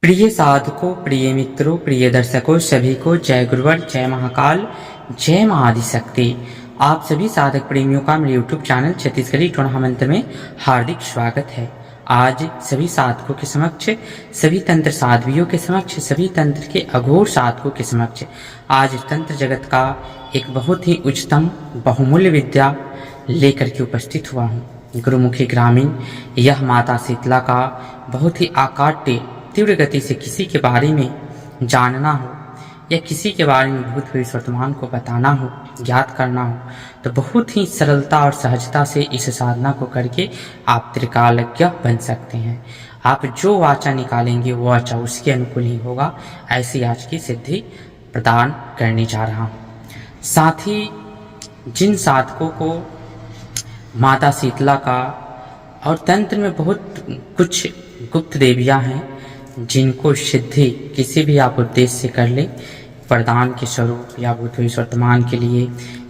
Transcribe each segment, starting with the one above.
प्रिय साधकों, प्रिय मित्रों, प्रिय दर्शकों, सभी को जय गुरुवर, जय महाकाल, जय मां आदिशक्ति। आप सभी साधक प्रेमियों का मेरे YouTube चैनल छत्तीसगढ़ी टोना मंत्र में हार्दिक स्वागत है। आज सभी साधकों के समक्ष, सभी तंत्र साध्वियों के समक्ष, सभी तंत्र के अघोर साधकों के समक्ष आज तंत्र जगत का एक बहुत ही उच्चतम बहुमूल्य विद्या लेकर के उपस्थित हुआ हूँ। गुरुमुखी ग्रामीण यह माता शीतला का बहुत ही आकाट्य तीव्र गति से किसी के बारे में जानना हो या किसी के बारे में भूत भविष्य वर्तमान को बताना हो, ज्ञात करना हो, तो बहुत ही सरलता और सहजता से इस साधना को करके आप त्रिकालज्ञ बन सकते हैं। आप जो वाचा निकालेंगे वो वाचा उसके अनुकूल ही होगा। ऐसी आज की सिद्धि प्रदान करने जा रहा हूँ। साथ ही जिन साधकों को माता शीतला का और तंत्र में बहुत कुछ गुप्त देवियाँ हैं जिनको सिद्धि किसी भी आप उद्देश्य से कर ले, वरदान के स्वरूप या भूत भविष्य वर्तमान के लिए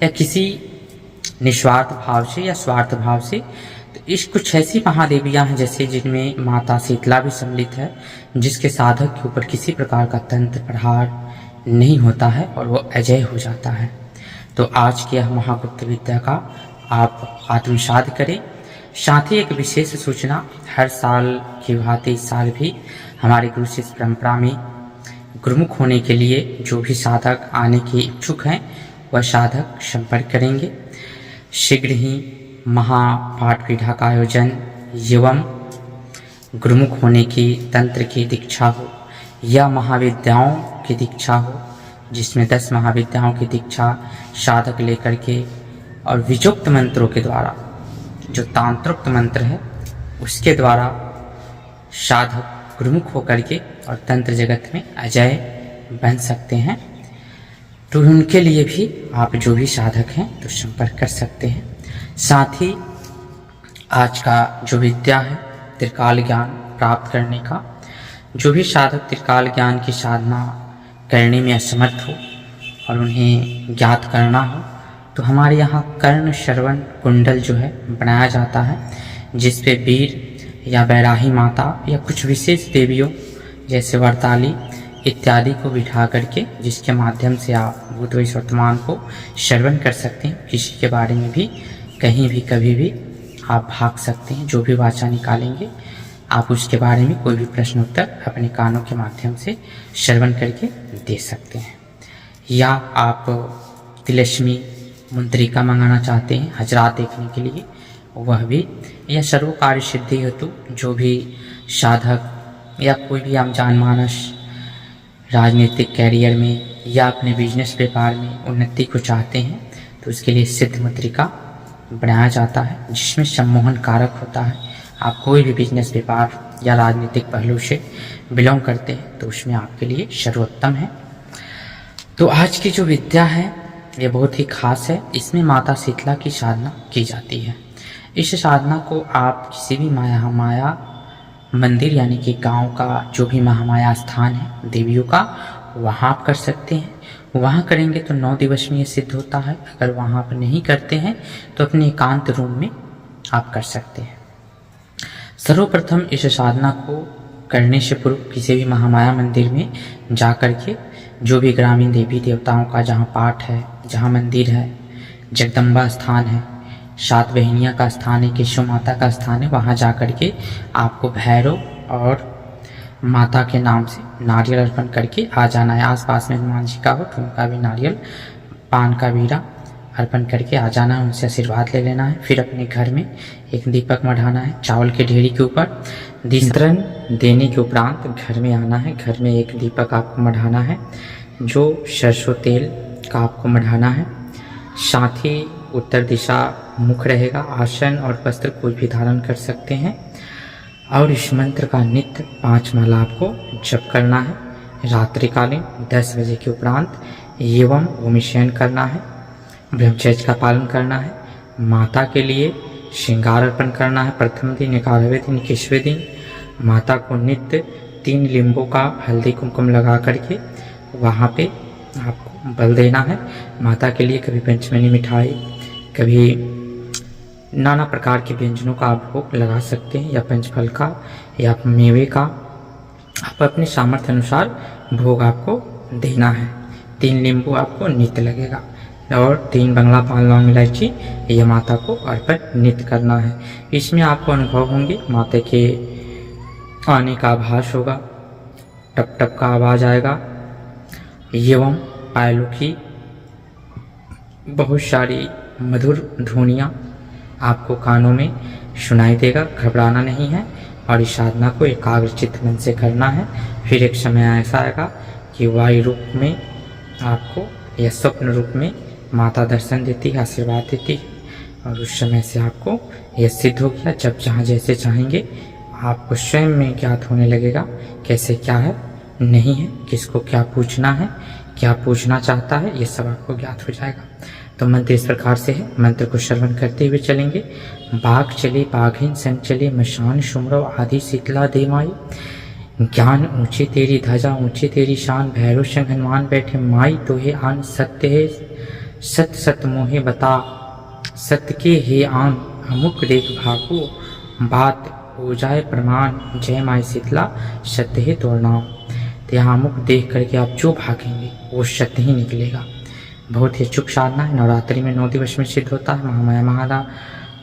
या किसी निस्वार्थ भाव से या स्वार्थ भाव से, तो इस कुछ ऐसी महादेवियां हैं जैसे जिनमें माता शीतला भी सम्मिलित है, जिसके साधक के ऊपर किसी प्रकार का तंत्र प्रहार नहीं होता है और वो अजय हो जाता है। तो आज की यह महागुप्त विद्या का आप आत्मसात करें। साथ ही एक विशेष सूचना, हर साल की भांति इस साल भी हमारे गुरु शिष्य परंपरा में गुरुमुख होने के लिए जो भी साधक आने के इच्छुक हैं वह साधक संपर्क करेंगे। शीघ्र ही महापाठ पीठा का आयोजन एवं गुरुमुख होने की तंत्र की दीक्षा हो या महाविद्याओं की दीक्षा हो, जिसमें 10 महाविद्याओं की दीक्षा साधक लेकर के और विजोक्त मंत्रों के द्वारा, जो तांत्रोक्त मंत्र है उसके द्वारा साधक गुरुमुख होकर के और तंत्र जगत में अजय बन सकते हैं। तो उनके लिए भी आप जो भी साधक हैं तो संपर्क कर सकते हैं। साथ ही आज का जो विद्या है त्रिकाल ज्ञान प्राप्त करने का, जो भी साधक त्रिकाल ज्ञान की साधना करने में असमर्थ हो और उन्हें ज्ञात करना हो, तो हमारे यहाँ कर्ण श्रवण कुंडल जो है बनाया जाता है, जिस पे वीर या बैराही माता या कुछ विशेष देवियों जैसे वरताली इत्यादि को बिठा करके, जिसके माध्यम से आप भूत भविष्य वर्तमान को श्रवण कर सकते हैं। किसी के बारे में भी कहीं भी कभी भी आप भाग सकते हैं। जो भी वाचा निकालेंगे आप उसके बारे में कोई भी प्रश्न उत्तर अपने कानों के माध्यम से श्रवण करके दे सकते हैं। या आप तिलस्मी मुद्रिका मंगाना चाहते हैं हजरात देखने के लिए, वह भी, या सर्व कार्य सिद्धि हेतु जो भी साधक या कोई भी आम जानमानस राजनीतिक कैरियर में या अपने बिजनेस व्यापार में उन्नति को चाहते हैं, तो उसके लिए सिद्ध मुद्रिका बनाया जाता है, जिसमें सम्मोहन कारक होता है। आप कोई भी बिजनेस व्यापार या राजनीतिक पहलू से बिलोंग करते हैं तो उसमें आपके लिए सर्वोत्तम है। तो आज की जो विद्या है ये बहुत ही खास है। इसमें माता शीतला की साधना की जाती है। इस साधना को आप किसी भी माया मंदिर यानी कि गांव का जो भी महामाया स्थान है देवियों का, वहाँ आप कर सकते हैं। वहाँ करेंगे तो 9 दिवस में ये सिद्ध होता है। अगर वहाँ पर नहीं करते हैं तो अपने एकांत रूम में आप कर सकते हैं। सर्वप्रथम इस साधना को करने से पूर्व किसी भी महामाया मंदिर में जा कर के जो भी ग्रामीण देवी देवताओं का जहाँ पाठ है, जहाँ मंदिर है, जगदम्बा स्थान है, 7 बहनियाँ का स्थान है, केशव माता का स्थान है, वहाँ जा कर के आपको भैरव और माता के नाम से नारियल अर्पण करके आ जाना है। आसपास में हनुमान जी का हो तो उनका भी नारियल, पान का बीड़ा अर्पण करके आ जाना है, उनसे आशीर्वाद ले लेना है। फिर अपने घर में एक दीपक मढ़ाना है चावल के ढेरी के ऊपर। दिसरण देने के उपरांत घर में आना है। घर में एक दीपक आपको मढ़ाना है जो सरसों तेल का आपको मढ़ाना है। साथ ही उत्तर दिशा मुख रहेगा। आसन और वस्त्र कोई भी धारण कर सकते हैं। और इस मंत्र का नित्य 5 माला आपको जप करना है। रात्रिकालीन 10 बजे के उपरांत एवं भूमिशयन करना है। ब्रह्मचर्य का पालन करना है। माता के लिए श्रृंगार अर्पण करना है। प्रथम दिन, 11वें दिन, 21वें दिन माता को नित्य 3 लींबों का हल्दी कुमकुम लगा करके वहाँ पे आपको बल देना है। माता के लिए कभी पंचमनी मिठाई, कभी नाना प्रकार के व्यंजनों का आप भोग लगा सकते हैं, या पंचफल का या मेवे का आप अपने सामर्थ्य अनुसार भोग आपको देना है। 3 नींबू आपको नित्य लगेगा और 3 बंगला पान लौंग इलायची ये माता को अर्पण नित्य करना है। इसमें आपको अनुभव होंगे माता के आने का आभास होगा, टप टप का आवाज़ आएगा एवं पायलों की बहुत सारी मधुर ध्वनियाँ आपको कानों में सुनाई देगा। घबराना नहीं है और इस साधना को एकाग्रचित्त मन से करना है। फिर एक समय ऐसा आएगा कि वायु रूप में आपको या स्वप्न रूप में माता दर्शन देती है, आशीर्वाद देती है और उस समय से आपको यह सिद्ध हो गया। जब जहाँ जैसे चाहेंगे आपको स्वयं में ज्ञात होने लगेगा कैसे क्या है, नहीं है, किसको क्या पूछना है, क्या पूछना चाहता है, ये सब आपको ज्ञात हो जाएगा। तो मंत्र इस प्रकार से है, मंत्र को श्रवण करते हुए चलेंगे। बाघ चले बाघिन संग चले, मशान सुमरो आदि शीतला दे माई। ज्ञान ऊंची तेरी ध्वजा ऊंची तेरी शान, भैरव संग हनुमान बैठे माई तो है आन। सत्य है सत्य सत्य मोहे बता, सत्य के हे आन। अमुक देख भागो बात हो जाए प्रमाण, जय माई शीतला सत्य है तोर नाम। तो यहाँ अमुक देख करके आप जो भागेंगे वो सत्य ही निकलेगा। बहुत ही अचूक साधना है। नवरात्रि में 9 दिवस में सिद्ध होता है।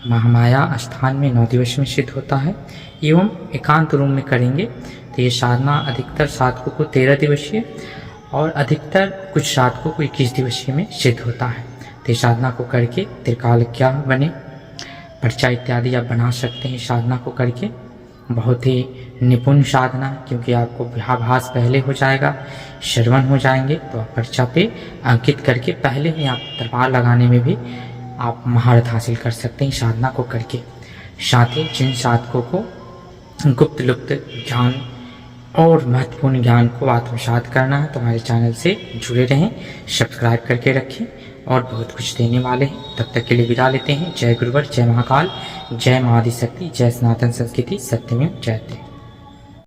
महामाया स्थान में 9 दिवस में सिद्ध होता है एवं एकांत रूम में करेंगे तो ये साधना अधिकतर साधकों को 13 दिवसीय और अधिकतर कुछ साधकों को 21 दिवसीय में सिद्ध होता है। तो इस साधना को करके त्रिकाल क्या बने, पर्चा इत्यादि आप बना सकते हैं। साधना को करके बहुत ही निपुण साधना है क्योंकि आपको विहाभास पहले हो जाएगा, श्रवण हो जाएंगे तो आप पर्चा पे अंकित करके पहले ही आप दरबार लगाने में भी आप महारत हासिल कर सकते हैं साधना को करके। साथ ही जिन साधकों को गुप्त लुप्त ज्ञान और महत्वपूर्ण ज्ञान को आत्मसात करना है तो हमारे चैनल से जुड़े रहें, सब्सक्राइब करके रखें और बहुत कुछ देने वाले हैं। तब तक के लिए विदा लेते हैं। जय गुरुवर, जय महाकाल, जय मां आदिशक्ति, जय सनातन संस्कृति, सत्यमेव जयते।